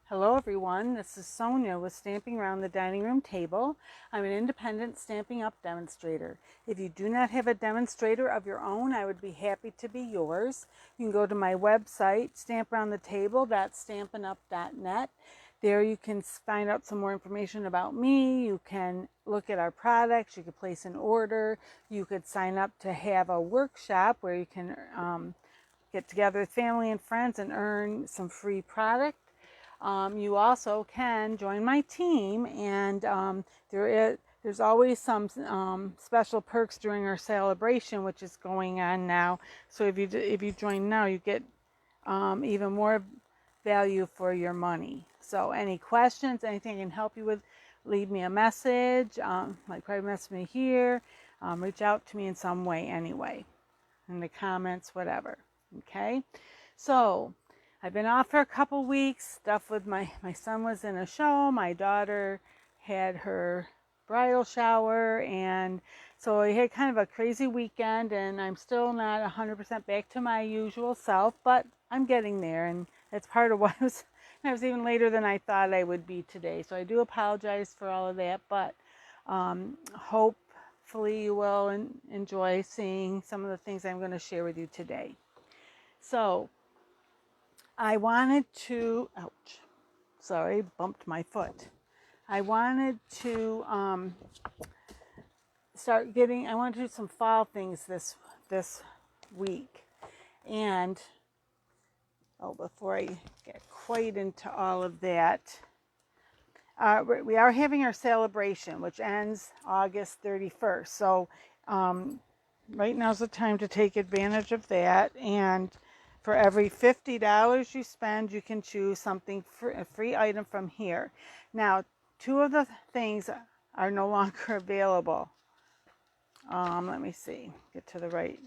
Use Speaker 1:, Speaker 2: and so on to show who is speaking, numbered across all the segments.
Speaker 1: Hello everyone, this is Sonia with Stamping Around the Dining Room Table. I'm an independent Stampin' Up demonstrator. If you do not have a demonstrator of your own, I would be happy to be yours. You can go to my website, stamparoundthetable.stampinup.net. There you can find out some more information about me. You can look at our products, you can place an order, you could sign up to have a workshop where you can get together with family and friends and earn some free product. You also can join my team, and there's always some special perks during our celebration, which is going on now. So if you join now, you get even more value for your money. So any questions, anything I can help you with, leave me a message. Like probably message me here. Reach out to me in some way anyway, in the comments, whatever. Okay, so I've been off for a couple weeks. Stuff with my son was in a show. My daughter had her bridal shower, and so I had kind of a crazy weekend, and I'm still not 100% back to my usual self, but I'm getting there, and that's part of why I was even later than I thought I would be today. So I do apologize for all of that, but hopefully you will enjoy seeing some of the things I'm going to share with you today. So I wanted to, ouch, sorry, bumped my foot. I wanted to I wanted to do some fall things this week. And, before I get quite into all of that, we are having our celebration, which ends August 31st. So right now's the time to take advantage of that. And for every $50 you spend, you can choose something a free item from here. Now, two of the things are no longer available. Let me see, get to the right.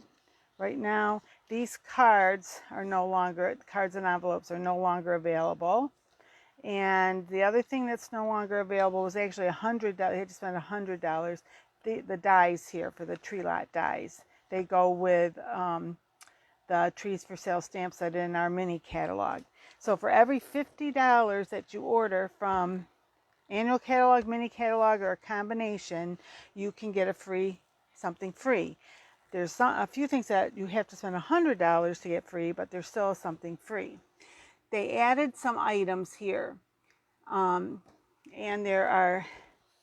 Speaker 1: Right now, these cards and envelopes are no longer available. And the other thing that's no longer available was actually $100. I had to spend $100. The dies here for the tree lot dies. They go with the Trees for Sale stamp set in our mini catalog. So for every $50 that you order from annual catalog, mini catalog, or a combination, you can get something free. There's a few things that you have to spend $100 to get free, but there's still something free. They added some items here, and there are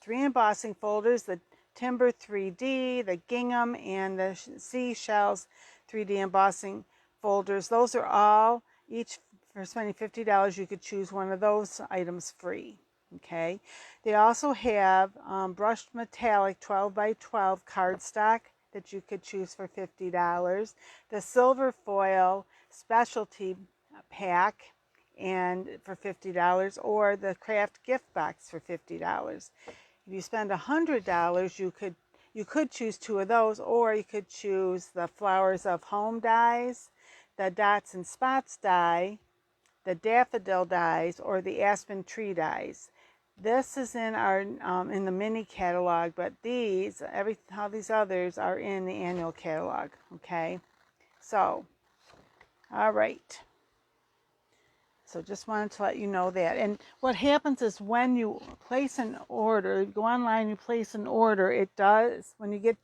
Speaker 1: 3 embossing folders: the Timber 3D, the Gingham, and the Seashells 3D embossing folders. Those are all, each for spending $50, you could choose one of those items free. Okay. They also have brushed metallic 12 by 12 cardstock that you could choose for $50. The silver foil specialty pack and for $50, or the craft gift box for $50. If you spend $100, you could choose 2 of those, or you could choose the Flowers of Home dies, the Dots and Spots die, the Daffodil dies, or the Aspen Tree dies. This is in our in the mini catalog, but all these others are in the annual catalog. Okay, so all right. So just wanted to let you know that. And what happens is when you place an order, you go online, you place an order, it does, when you get,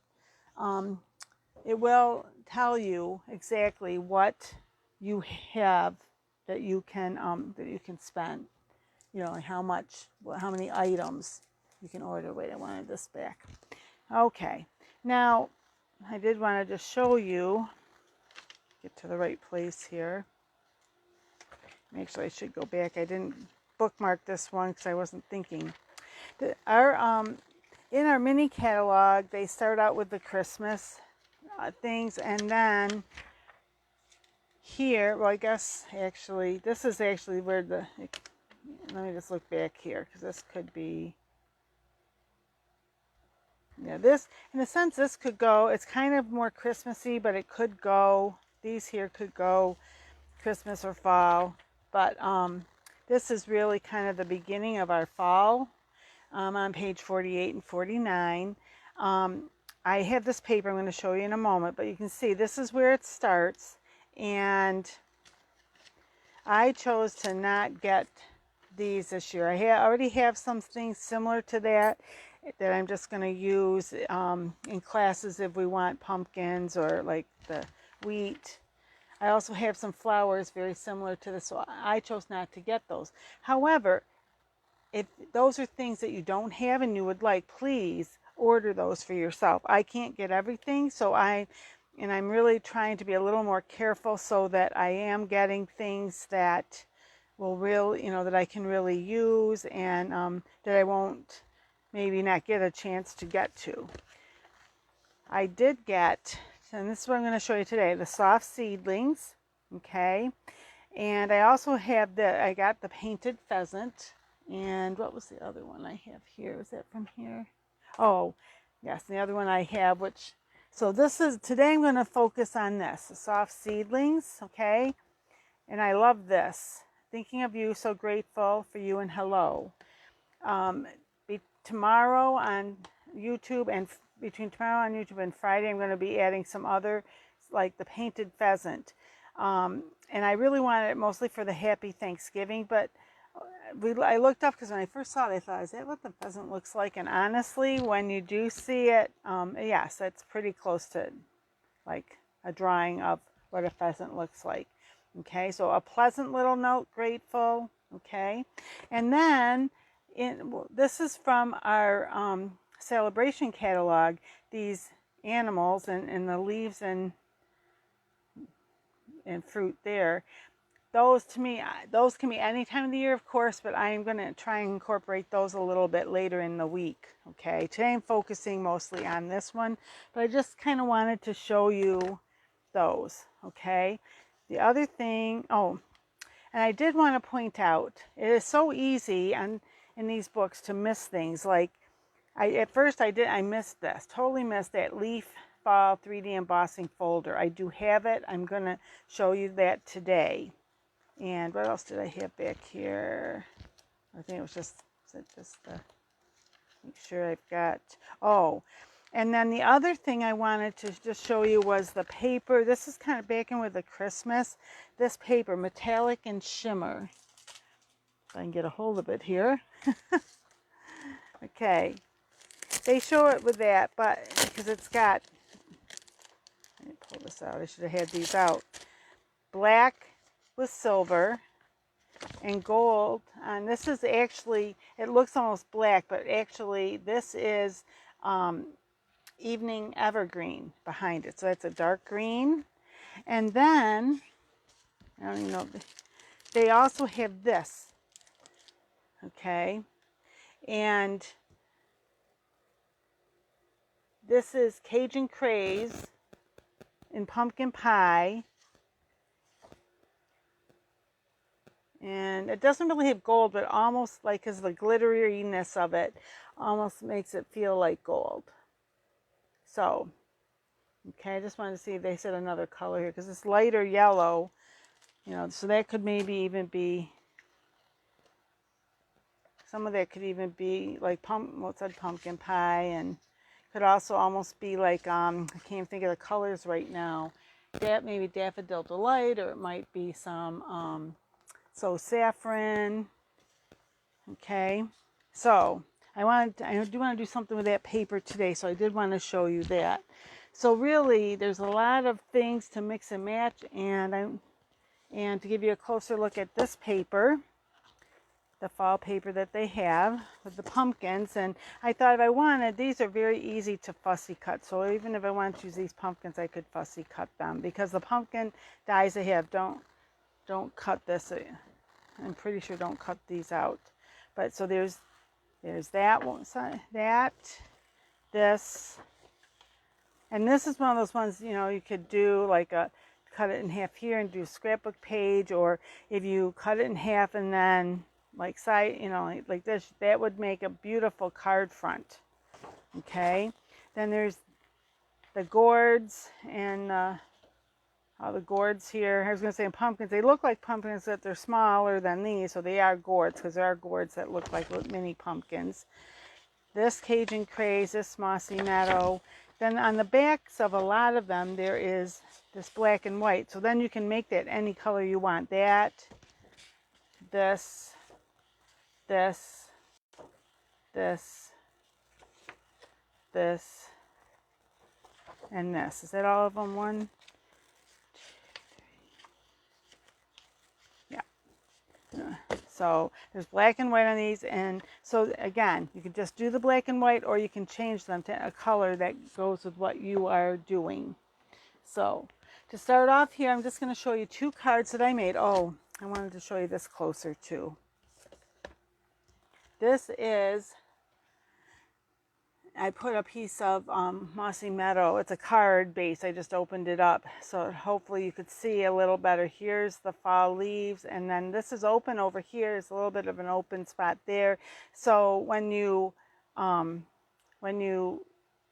Speaker 1: it will tell you exactly what you have that you can spend. You know, how many items you can order. Wait, I wanted this back. Okay. Now, I did want to just show you, get to the right place here. Actually, I should go back. I didn't bookmark this one because I wasn't thinking. In our mini catalog, they start out with the Christmas things, and then here, well, I guess actually, this is actually where let me just look back here, because this could be, yeah, this, in a sense, this could go, it's kind of more Christmassy, but it could go, these here could go Christmas or fall. But this is really kind of the beginning of our fall, on page 48 and 49. I have this paper I'm going to show you in a moment, but you can see this is where it starts. And I chose to not get these this year. I already have some things similar to that I'm just going to use in classes if we want pumpkins or like the wheat. I also have some flowers very similar to this, so I chose not to get those. However, if those are things that you don't have and you would like, please order those for yourself. I can't get everything, so I'm really trying to be a little more careful so that I am getting things that will really, that I can really use and that I won't maybe not get a chance to get to. I did get, and this is what I'm going to show you today, the Soft Seedlings, okay? And I also have I got the Painted Pheasant, and what was the other one I have here? Was that from here? Oh, yes, the other one I have, so today I'm going to focus on this, the Soft Seedlings, okay? And I love this. Thinking of you, so grateful for you, and hello. Tomorrow on YouTube, and between tomorrow on YouTube and Friday, I'm going to be adding some other, like the Painted Pheasant. And I really wanted it mostly for the Happy Thanksgiving, but I looked up because when I first saw it, I thought, is that what the pheasant looks like? And honestly, when you do see it, yes, it's pretty close to like a drawing of what a pheasant looks like. Okay, so a pleasant little note, grateful. Okay, and then this is from our celebration catalog, these animals and the leaves and fruit there. Those can be any time of the year, of course, but I am going to try and incorporate those a little bit later in the week. Okay, today I'm focusing mostly on this one, but I just kind of wanted to show you those. Okay, the other thing, and I did want to point out, it is so easy in these books to miss things. Like at first I missed this, totally missed that leaf fall 3D embossing folder. I do have it. I'm going to show you that today. And what else did I have back here? I think it was just make sure I've got, and then the other thing I wanted to just show you was the paper. This is kind of back in with the Christmas. This paper, metallic and shimmer. If I can get a hold of it here. Okay. They show it with that, but because it's got, let me pull this out. I should have had these out. Black with silver and gold. And this is actually, it looks almost black, but actually this is evening evergreen behind it. So that's a dark green. And then, I don't even know, they also have this. Okay. And this is Cajun Craze in pumpkin pie. And it doesn't really have gold, but almost like, because the glitteriness of it almost makes it feel like gold. So, okay, I just wanted to see if they said another color here, because it's lighter yellow, so that could maybe even be, some of that could even be like pumpkin pie, and could also almost be like, I can't think of the colors right now, that maybe Daffodil Delight, or it might be some, so saffron. Okay, so I do want to do something with that paper today, so I did want to show you that. So really, there's a lot of things to mix and match, and to give you a closer look at this paper, the fall paper that they have with the pumpkins. And I thought if I wanted, these are very easy to fussy cut. So even if I wanted to use these pumpkins, I could fussy cut them, because the pumpkin dies I have don't cut this. I'm pretty sure don't cut these out. But so there's that one, this, and this is one of those ones, you could do like cut it in half here and do a scrapbook page, or if you cut it in half and then like side, like this, that would make a beautiful card front. Okay, then there's the gourds, and all the gourds here. I was going to say pumpkins. They look like pumpkins, that they're smaller than these, so they are gourds, because there are gourds that look like mini pumpkins. This Cajun Craze, this Mossy Meadow. Then on the backs of a lot of them, there is this black and white. So then you can make that any color you want. That, this, this, this, this, and this. Is that all of them? 1, 2, 3. Yeah. So there's black and white on these, and so again, you can just do the black and white, or you can change them to a color that goes with what you are doing. So to start off here, I'm just going to show you 2 cards that I made. Oh, I wanted to show you this closer too. This is, I put a piece of Mossy Meadow. It's a card base. I just opened it up, so hopefully you could see a little better. Here's the fall leaves, and then this is open over here. There's a little bit of an open spot there. So when you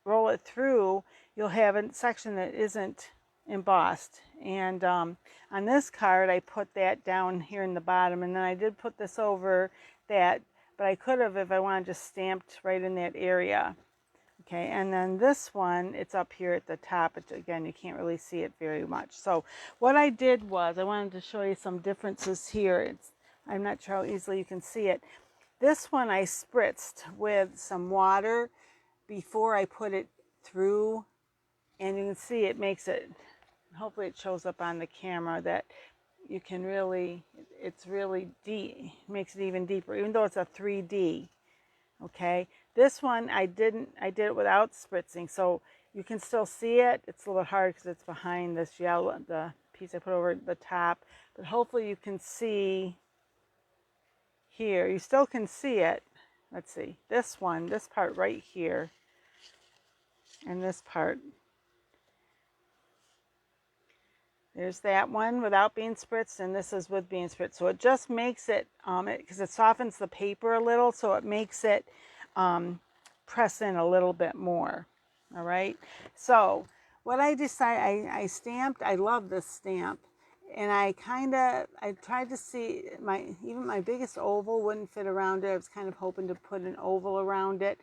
Speaker 1: roll it through, you'll have a section that isn't embossed. And on this card, I put that down here in the bottom, and then I did put this over that, but I could have, if I wanted, just stamped right in that area. Okay, and then this one, it's up here at the top. Again, you can't really see it very much. So what I did was, I wanted to show you some differences here. I'm not sure how easily you can see it. This one I spritzed with some water before I put it through, and you can see it makes it, hopefully it shows up on the camera, that you can really, it's really deep, makes it even deeper, even though it's a 3D. Okay, this one I did it without spritzing, so you can still see it. It's a little hard because it's behind this yellow, the piece I put over the top, but hopefully you can see here. You still can see it. Let's see, this one, this part right here, and this part. There's that one without being spritzed, and this is with being spritzed. So it just makes it, because it softens the paper a little, so it makes it press in a little bit more. All right. So what I decided, I stamped, I love this stamp, and I tried to see, even my biggest oval wouldn't fit around it. I was kind of hoping to put an oval around it.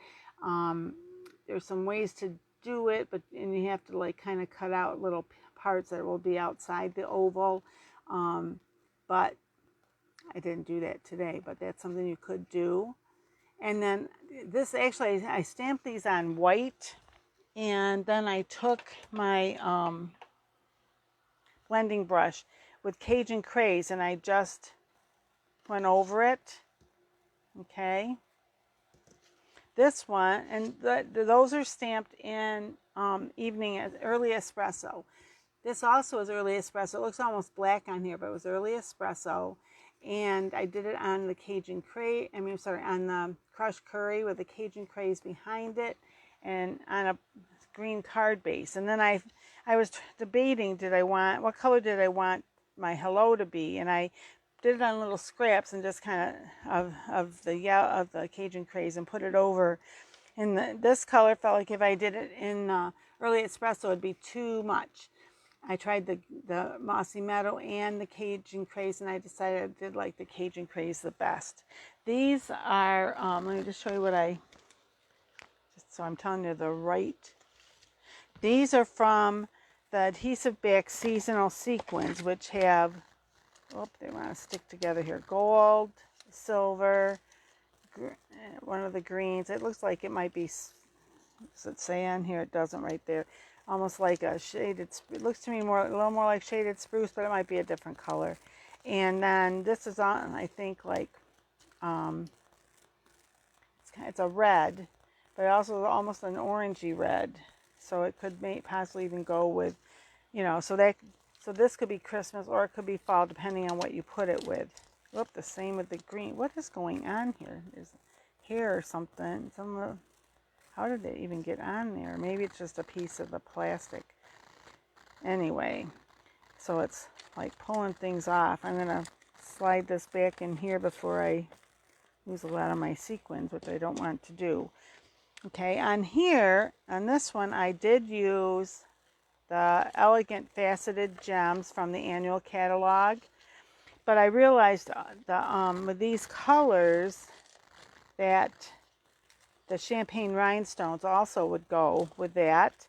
Speaker 1: There's some ways to do it, and you have to like kind of cut out little parts that will be outside the oval, but I didn't do that today, but that's something you could do. And then this, actually, I stamped these on white, and then I took my blending brush with Cajun Craze, and I just went over it. Okay, this one, and those are stamped in early espresso. This also is early espresso. It looks almost black on here, but it was early espresso. And I did it on the Cajun Craze, on the crushed curry with the Cajun Craze behind it, and on a green card base. And then I was debating, what color did I want my hello to be? And I did it on little scraps and just kind of the Cajun Craze and put it over. And this color felt like if I did it in early espresso, it'd be too much. I tried the Mossy Meadow and the Cajun Craze, and I decided I did like the Cajun Craze the best. These are, let me just show you just so I'm telling you the right. These are from the Adhesive-Backed Seasonal Sequins, which have, they want to stick together here, gold, silver, one of the greens. It looks like it might be, does it say on here? It doesn't right there. Almost like a shaded, it looks to me a little more like shaded spruce, but it might be a different color. And then this is on, I think, like, it's a red, but also almost an orangey red. So it could possibly even go with, so this could be Christmas or it could be fall, depending on what you put it with. Whoop, the same with the green. What is going on here? Is hair or something? How did it even get on there? Maybe it's just a piece of the plastic. Anyway, so it's like pulling things off. I'm going to slide this back in here before I lose a lot of my sequins, which I don't want to do. Okay, on here, on this one, I did use the Elegant Faceted Gems from the annual catalog. But I realized with these colors that the champagne rhinestones also would go with that.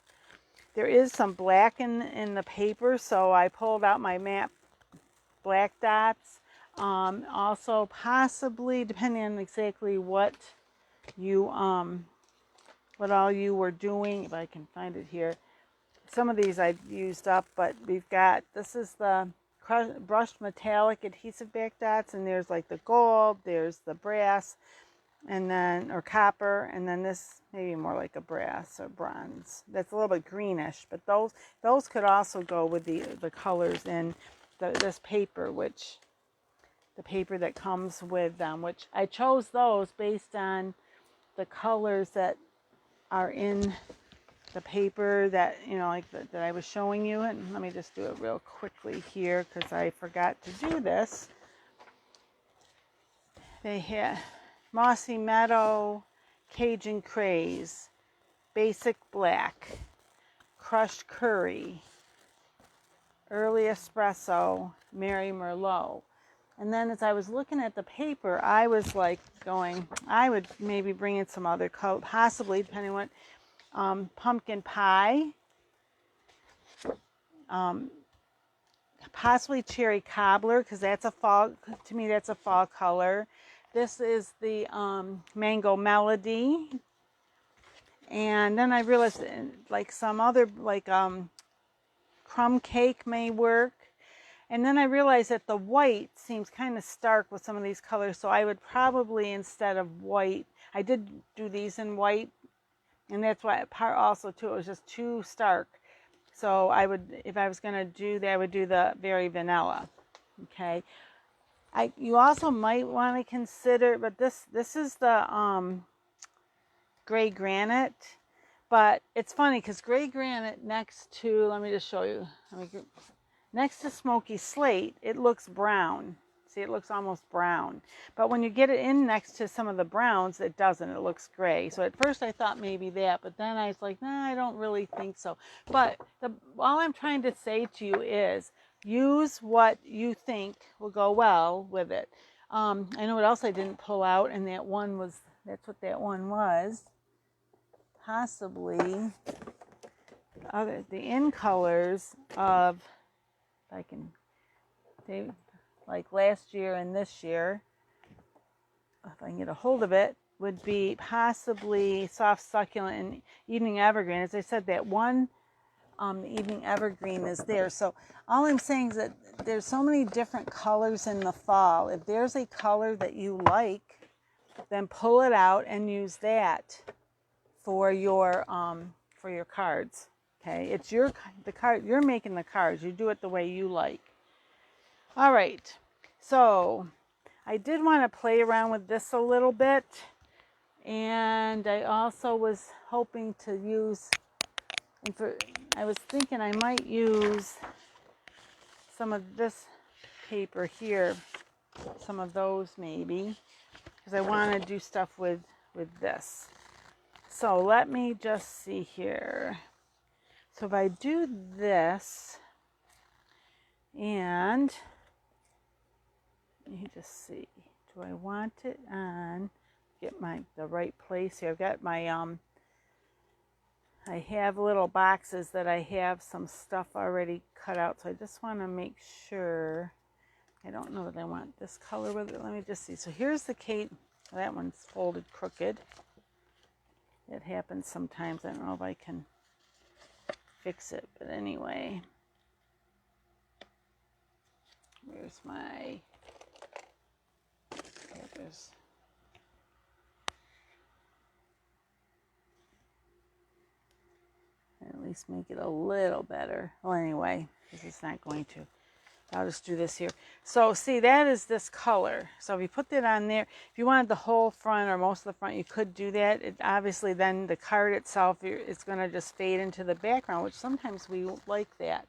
Speaker 1: There is some black in the paper, so I pulled out my matte black dots. Also possibly, depending on exactly what you, what all you were doing, if I can find it here. Some of these I've used up, but we've got, this is the brushed metallic adhesive-backed dots, and there's like the gold, there's the brass, and then, or copper, and then this maybe more like a brass or bronze. That's a little bit greenish, but those could also go with the colors in this paper, which, the paper that comes with them, which I chose those based on the colors that are in the paper that, you know, like that I was showing you. And let me just do it real quickly here because I forgot to do this. They had Mossy, Meadow, Cajun Craze, Basic Black, Crushed Curry, Early Espresso, Mary Merlot. And then as I was looking at the paper, I was like going, I would maybe bring in some other color, possibly, depending on what, pumpkin pie, possibly cherry cobbler, because that's a fall, to me that's a fall color. This is the mango melody. And then I realized like some other, like crumb cake may work. And then I realized that the white seems kind of stark with some of these colors, so I would probably, instead of white, I did do these in white, and that's why part also too, it was just too stark. So I would, if I was going to do that, I would do the very vanilla. Okay. You also might want to consider, but this is the gray granite, but it's funny because gray granite next to, let me just show you, next to smoky slate, it looks brown. See, it looks almost brown. But when you get it in next to some of the browns, it doesn't. It looks gray. So at first I thought maybe that, but then I was like, nah, I don't really think so. But all I'm trying to say to you is use what you think will go well with it. I know what else I didn't pull out, and that one was, that's what that one was. Possibly the in colors of, if I can, like last year and this year, if I can get a hold of it, would be possibly Soft Succulent and Evening Evergreen. As I said, that one Evening Evergreen is there. So all I'm saying is that there's so many different colors in the fall. If there's a color that you like, then pull it out and use that for your cards. Okay, it's the card, you're making the cards. You do it the way you like. All right, so I did want to play around with this a little bit, and I also was hoping to use, I was thinking I might use some of this paper here, some of those maybe, because I want to do stuff with this. So let me just see here. So if I do this, and you just see, do I want it on, get the right place here. I've got my, I have little boxes that I have some stuff already cut out. So I just want to make sure, I don't know that I want this color with it. Let me just see. So here's the Kate, that one's folded crooked. It happens sometimes. I don't know if I can fix it, but anyway. Where's my papers? At least make it a little better. Well, anyway, because it's not going to. I'll just do this here. So see, that is this color. So if you put that on there, if you wanted the whole front or most of the front, you could do that. It obviously then the card itself, it's going to just fade into the background, which sometimes we like that.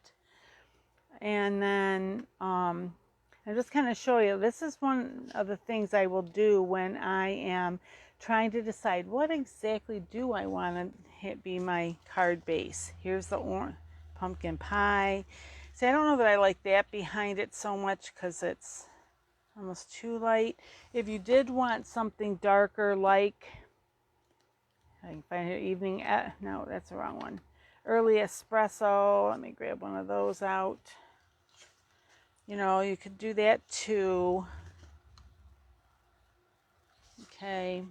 Speaker 1: And then I'll just kind of show you, this is one of the things I will do when I am trying to decide what exactly do I want to be my card base. Here's the pumpkin pie. See, I don't know that I like that behind it so much because it's almost too light. If you did want something darker, like, I can find it evening, no, that's the wrong one. Early Espresso, let me grab one of those out. You know, you could do that too. Okay.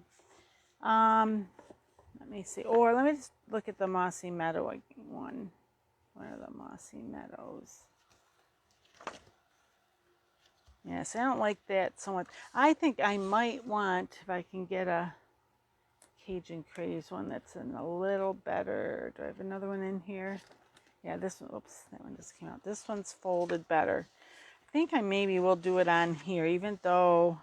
Speaker 1: Let me see. Or let me just look at the Mossy Meadow one. What are the Mossy Meadows? Yes, I don't like that so much. I think I might want, if I can get a Cajun Craze one that's in a little better. Do I have another one in here? Yeah, this one. Oops, that one just came out. This one's folded better. I think I maybe will do it on here, even though.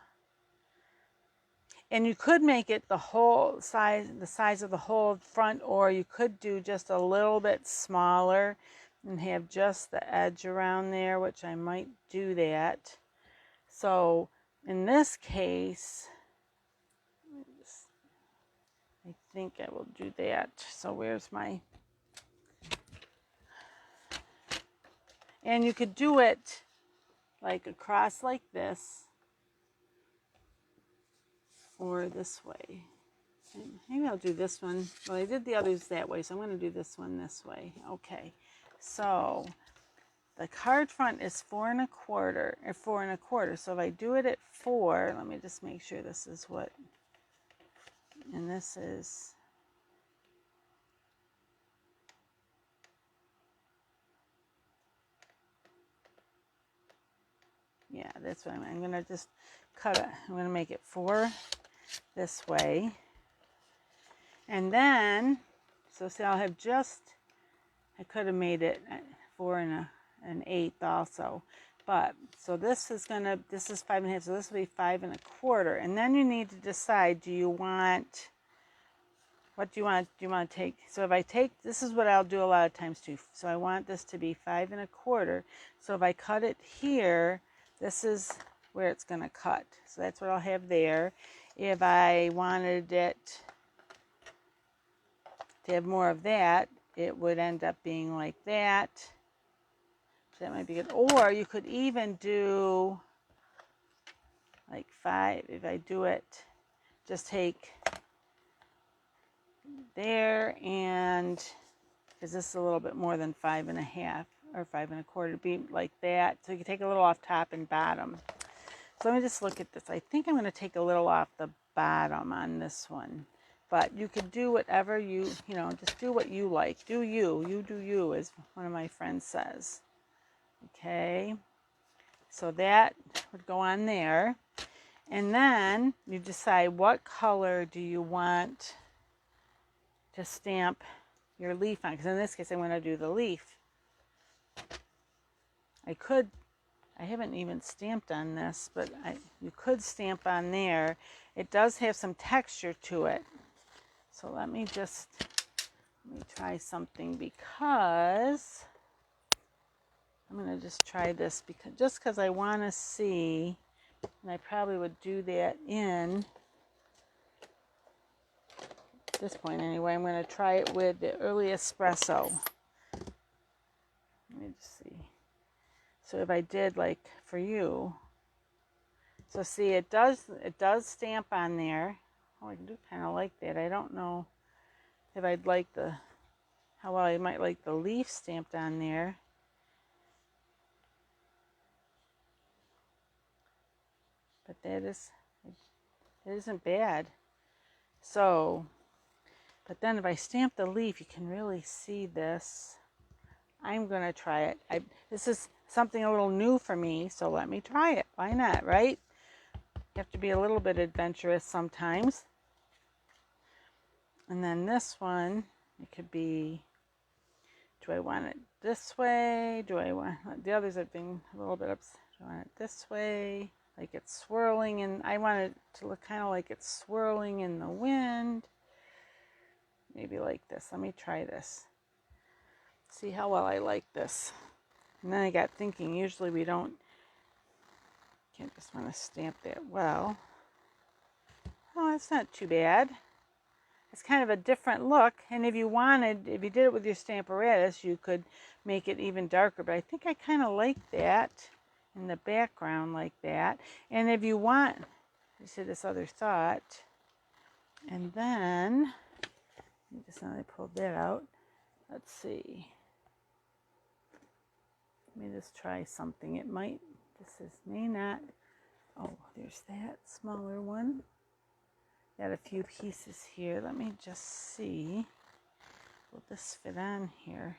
Speaker 1: And you could make it the whole size, the size of the whole front, or you could do just a little bit smaller and have just the edge around there, which I might do that. So in this case, I think I will do that. So where's my, and you could do it like across like this, or this way. Maybe I'll do this one. Well, I did the others that way, so I'm going to do this one this way. Okay, so the card front is 4 1/4 or 4 1/4. So if I do it at 4, let me just make sure this is what, and this is, yeah, that's what I'm going to just cut it. I'm going to make it 4 this way. And then, so see, I'll have just, I could have made it 4 1/8 also. But, so this is 5 1/2, so this will be 5 1/4. And then you need to decide, do you want, what do you want? Do you want to take, so if I take, this is what I'll do a lot of times too. So I want this to be 5 1/4. So if I cut it here, this is where it's going to cut. So that's what I'll have there. If I wanted it to have more of that, it would end up being like that. So that might be good. Or you could even do like 5. If I do it, just take there, and because this is a little bit more than 5 1/2 or 5 1/4, it'd be like that. So you can take a little off top and bottom. So let me just look at this. I think I'm going to take a little off the bottom on this one. But you could do whatever you know, just do what you like. Do you do you, as one of my friends says. Okay, so that would go on there. And then you decide what color do you want to stamp your leaf on. Because in this case, I'm going to do the leaf. I haven't even stamped on this, but you could stamp on there. It does have some texture to it. So let me try something, because I'm going to just try this because I want to see, and I probably would do that in, at this point anyway, I'm going to try it with the early espresso. Let me just see. So if I did like for you, so see, it does stamp on there. Oh, I do kind of like that. I don't know if I'd like how well I might like the leaf stamped on there. But it isn't bad. So, but then if I stamp the leaf, you can really see this. I'm going to try it. This is something a little new for me, so let me try it. Why not, right? You have to be a little bit adventurous sometimes. And then this one, it could be, do I want it this way? Do I want, the others have been a little bit upset. Do I want it this way? Like it's swirling, and I want it to look kind of like it's swirling in the wind. Maybe like this. Let me try this. See how well I like this. And then I got thinking, usually we can't just want to stamp that well. Oh, that's not too bad. It's kind of a different look, and if you did it with your Stamparatus, you could make it even darker, but I think I kind of like that in the background like that. And if you want, you see this other thought, and then, just now I pulled that out. Let's see. Let me just try something. It might, may not, oh, there's that smaller one. Got a few pieces here. Let me just see. Will this fit on here?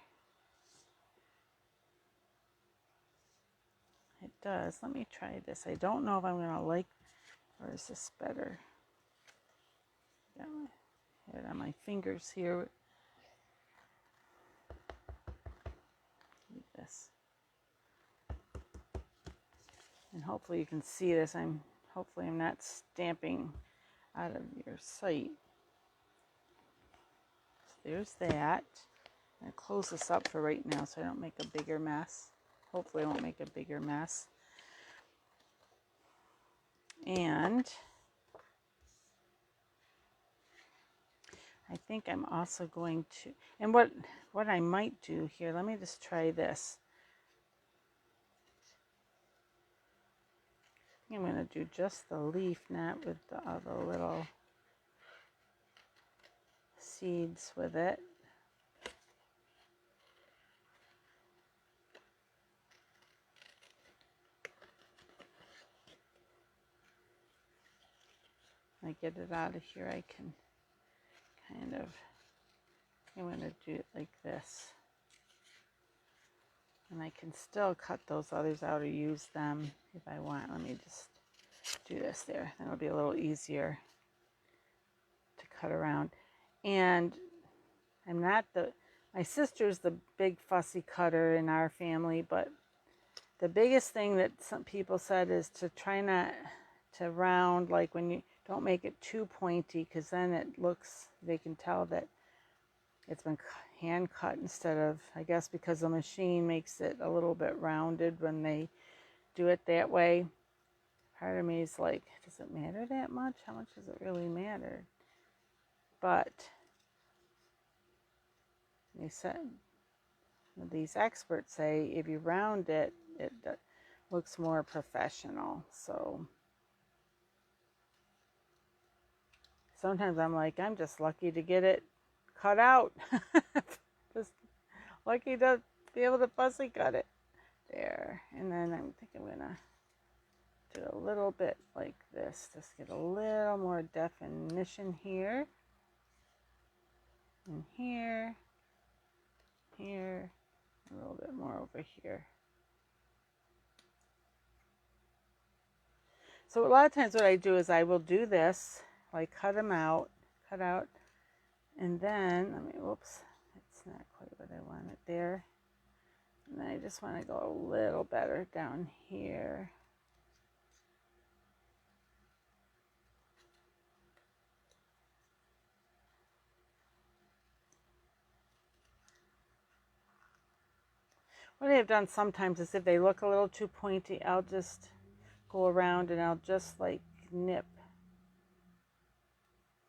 Speaker 1: It does. Let me try this. I don't know if I'm going to like, or is this better? Got my head on my fingers here. This. And hopefully you can see this. Hopefully I'm not stamping out of your sight. So there's that. I'm going to close this up for right now so I don't make a bigger mess. Hopefully I won't make a bigger mess. And I think I'm also going to, and what I might do here, let me just try this. I'm going to do just the leaf, not with the other little seeds with it. When I get it out of here, I can kind of, I'm going to do it like this. And I can still cut those others out or use them if I want. Let me just do this there. That'll be a little easier to cut around. And I'm not my sister's the big fussy cutter in our family, but the biggest thing that some people said is to try not to round, like when you don't make it too pointy, because then it looks, they can tell that it's been hand cut instead of, I guess because the machine makes it a little bit rounded when they do it that way. Part of me is like, does it matter that much? How much does it really matter? But they said, these experts say if you round it, it looks more professional. So sometimes I'm like, I'm just lucky to get it cut out. Just lucky to be able to fussy cut it there. And then I think I'm gonna do a little bit like this, just get a little more definition here and here, a little bit more over here. So a lot of times what I do is I will do this, like cut out, and then, whoops, it's not quite what I wanted there. And then I just want to go a little better down here. What I've done sometimes is if they look a little too pointy, I'll just go around and I'll just like nip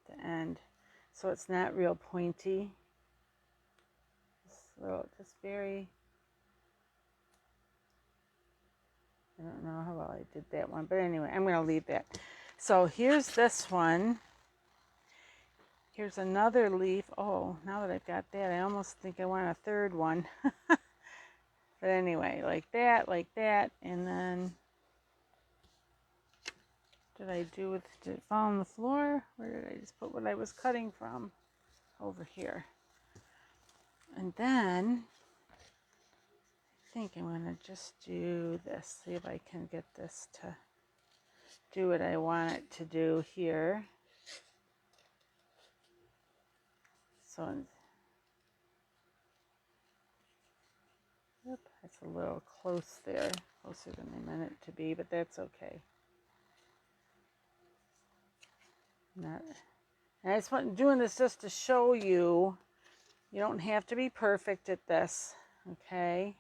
Speaker 1: the end so it's not real pointy. Just very, I don't know how well I did that one, but anyway, I'm going to leave that. So here's this one. Here's another leaf. Oh, now that I've got that, I almost think I want a third one. But anyway, like that, and then did it fall on the floor? Where did I just put what I was cutting from? Over here. And then I think I'm going to just do this, see if I can get this to do what I want it to do here. So, it's a little close there, closer than I meant it to be, but that's okay. And I just want doing this just to show you, you don't have to be perfect at this, okay?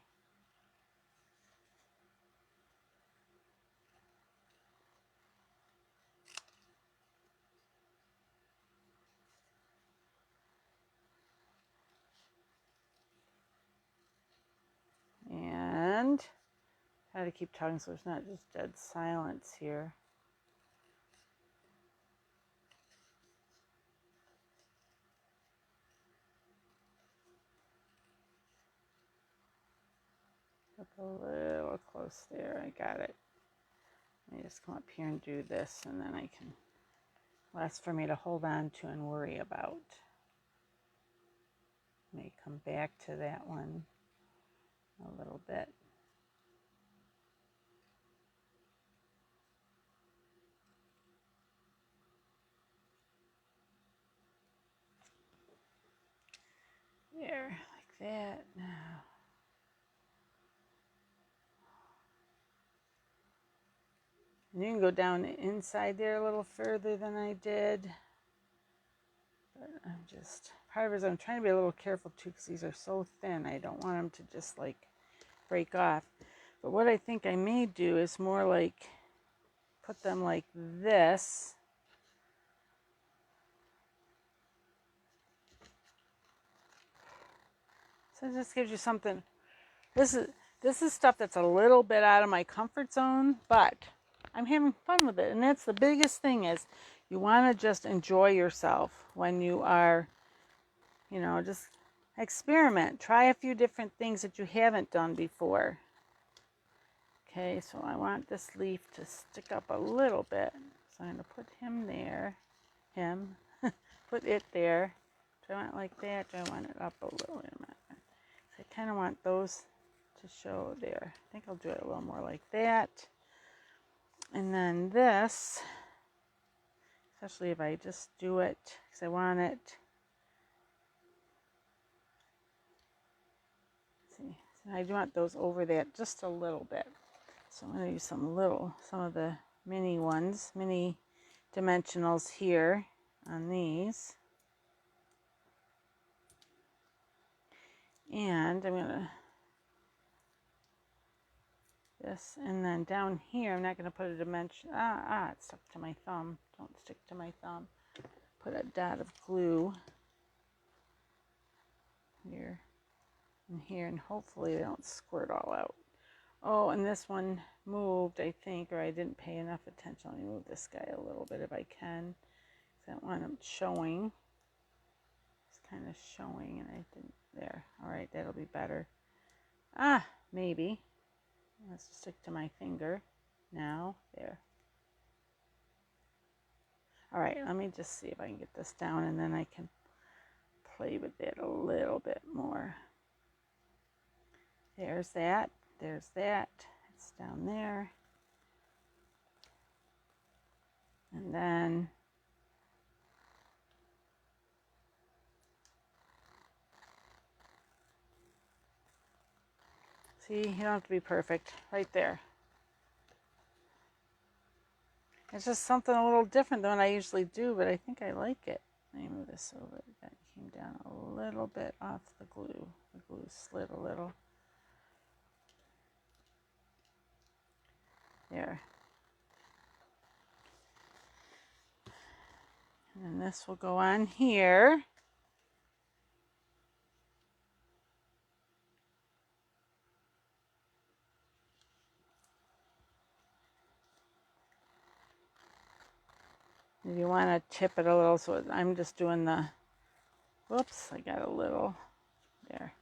Speaker 1: And try to keep talking so there's not just dead silence here. Up a little close there. I got it. Let me just come up here and do this, and then I can less for me to hold on to and worry about. May come back to that one a little bit. There, like that. Now. And you can go down inside there a little further than I did. But I'm just, part of it is I'm trying to be a little careful too because these are so thin. I don't want them to just like break off. But what I think I may do is more like put them like this. So it just gives you something. This is stuff that's a little bit out of my comfort zone, but I'm having fun with it. And that's the biggest thing, is you want to just enjoy yourself when you are, you know, just experiment. Try a few different things that you haven't done before. Okay, so I want this leaf to stick up a little bit. So I'm going to put him there. Him. Put it there. Do I want it like that? Do I want it up a little? Wait a minute. So I kind of want those to show there. I think I'll do it a little more like that. And then this, especially if I just do it, because I want it, see, I do want those over that just a little bit. So I'm going to use some of the mini ones, mini dimensionals here on these. And I'm going to, this, and then down here, I'm not going to put a dimension, it stuck to my thumb. Don't stick to my thumb. Put a dot of glue here and here, and hopefully they don't squirt all out. Oh, and this one moved, I think, or I didn't pay enough attention. Let me move this guy a little bit if I can. I don't want him showing. It's kind of showing, and I didn't. There. All right, that'll be better. Maybe. Let's just stick to my finger. Now, there. All right, let me just see if I can get this down, and then I can play with it a little bit more. There's that. There's that. It's down there. And then see, you don't have to be perfect. Right there. It's just something a little different than what I usually do, but I think I like it. Let me move this over. That came down a little bit off the glue. The glue slid a little. There. And then this will go on here. If you want to tip it a little, so I'm just doing the, whoops, I got a little, there.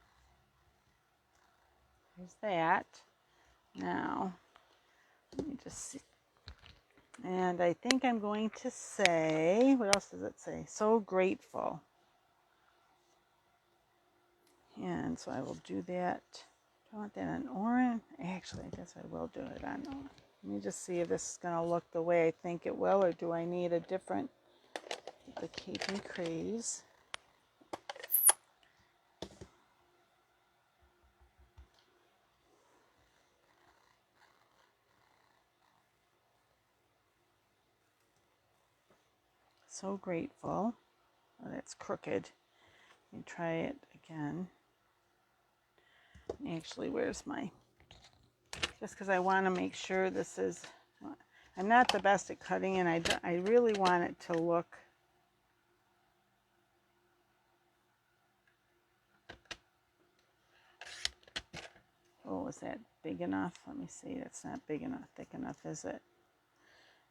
Speaker 1: There's that. Now, let me just see. And I think I'm going to say, what else does it say? So grateful. And so I will do that. Do I want that on orange? Actually, I guess I will do it on orange. Let me just see if this is going to look the way I think it will, or do I need a different, the Cajun Craze. So grateful. Oh, that's crooked. Let me try it again. Actually, where's my, just because I want to make sure this is, I'm not the best at cutting, and I really want it to look, oh, is that big enough? Let me see. That's not big enough, thick enough, is it?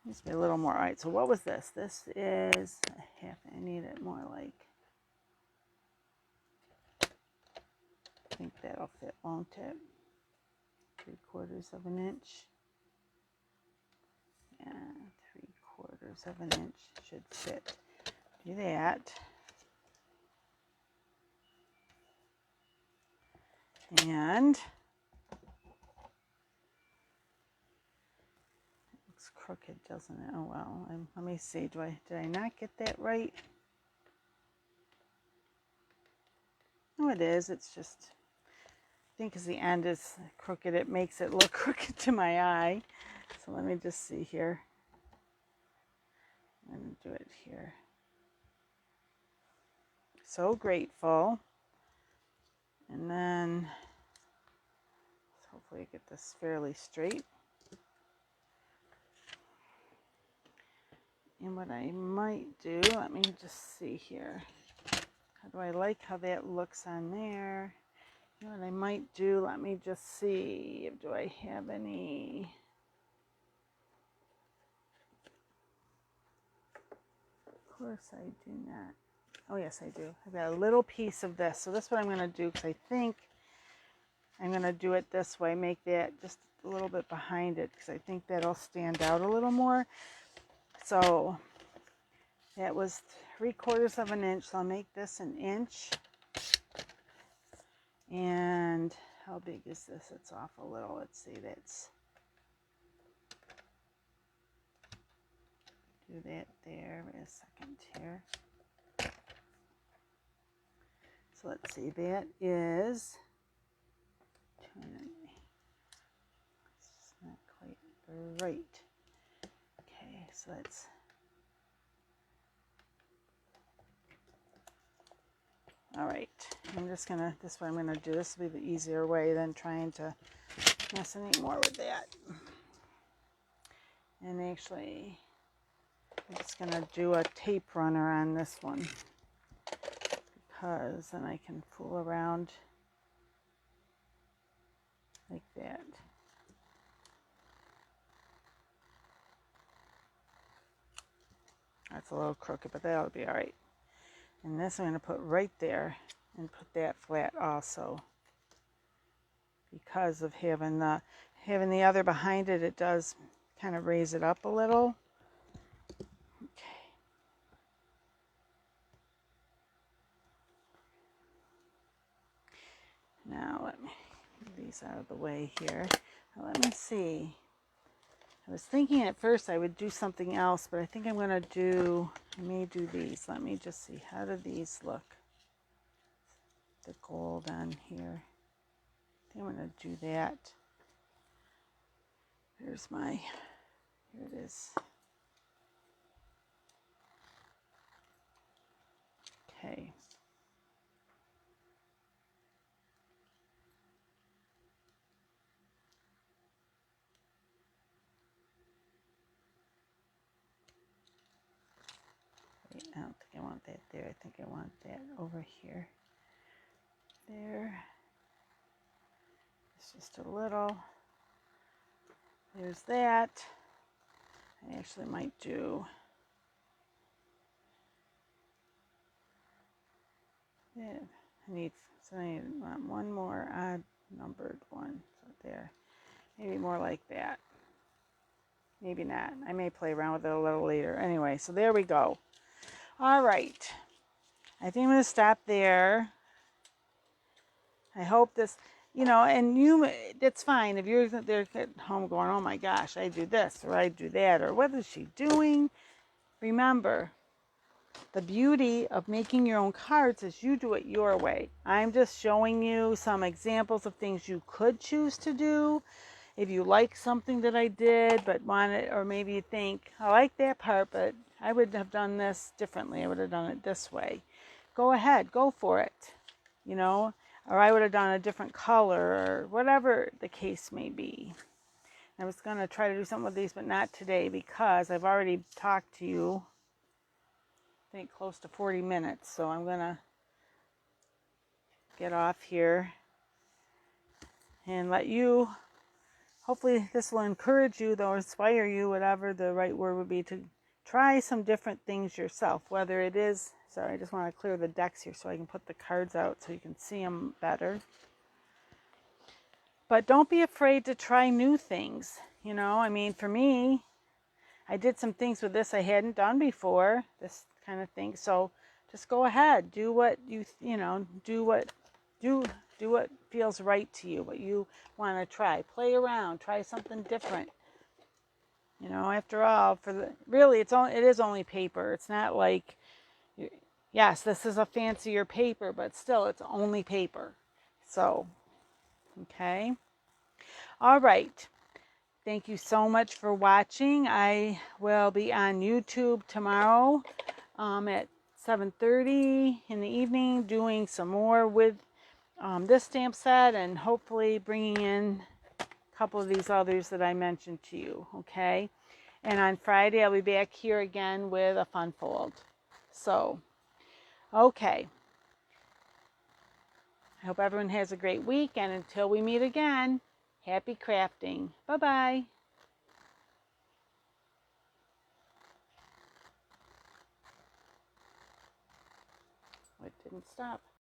Speaker 1: Needs to be a little more. All right, so what was this? This is a half. I need it more like, I think that'll fit, won't it? 3/4 of an inch. Yeah, 3/4. of an inch should fit. Do that. And it looks crooked, doesn't it? Oh well. Let me see. Did I not get that right? No, it is. It's just, I think as the end is crooked, it makes it look crooked to my eye. So let me just see here. I'm going to do it here. So grateful. And then hopefully I get this fairly straight. And what I might do, let me just see here. How do I like how that looks on there? You know what I might do? Let me just see. Do I have any? Of course I do not. Oh yes, I do. I've got a little piece of this. So that's what I'm going to do, because I think I'm going to do it this way. Make that just a little bit behind it, because I think that'll stand out a little more. So that was 3/4 of an inch. So I'll make this an inch. And how big is this? It's off a little. Let's see. That's, do that there. Wait a second here. So let's see. That is, it's just not quite right. Okay, so that's, all right. I'm just gonna, this way I'm gonna do, this will be the easier way than trying to mess any more with that. And actually, I'm just gonna do a tape runner on this one, because then I can fool around like that. That's a little crooked, but that'll be all right. And this I'm going to put right there and put that flat also, because of having the other behind it. It does kind of raise it up a little. Okay. Now let me move these out of the way here. Now let me see. I was thinking at first I would do something else, but I think I'm going to do, I may do these. Let me just see. How do these look? The gold on here. I think I'm going to do that. Here's my, here it is. Okay. I don't think I want that there. I think I want that over here. There. It's just a little. There's that. I actually might do. Yeah, I need one more odd numbered one. So there. Maybe more like that. Maybe not. I may play around with it a little later. Anyway, so there we go. All right. I think I'm going to stop there. I hope this, you know, and you, it's fine if you're there at home going, oh my gosh, I do this or I do that, or what is she doing? Remember, the beauty of making your own cards is you do it your way. I'm just showing you some examples of things you could choose to do. If you like something that I did, but want it, or maybe you think, I like that part, but I would have done this differently. I would have done it this way. Go ahead, go for it, you know, or I would have done a different color, or whatever the case may be. I was going to try to do something with these, but not today, because I've already talked to you, I think close to 40 minutes. So I'm going to get off here and let you, hopefully this will encourage you, though, inspire you, whatever the right word would be, to try some different things yourself, whether it is, sorry, I just want to clear the decks here so I can put the cards out so you can see them better. But don't be afraid to try new things. You know, I mean, for me, I did some things with this I hadn't done before, this kind of thing. So just go ahead, do what you know, do what feels right to you, what you want to try. Play around, try something different. You know, after all, really it is only paper. It's not like, yes, this is a fancier paper, but still it's only paper. So, okay. All right. Thank you so much for watching. I will be on YouTube tomorrow at 7:30 in the evening doing some more with this stamp set, and hopefully bringing in a couple of these others that I mentioned to you, okay? And on Friday, I'll be back here again with a fun fold. So, okay. I hope everyone has a great week, and until we meet again, happy crafting. Bye-bye. It didn't stop.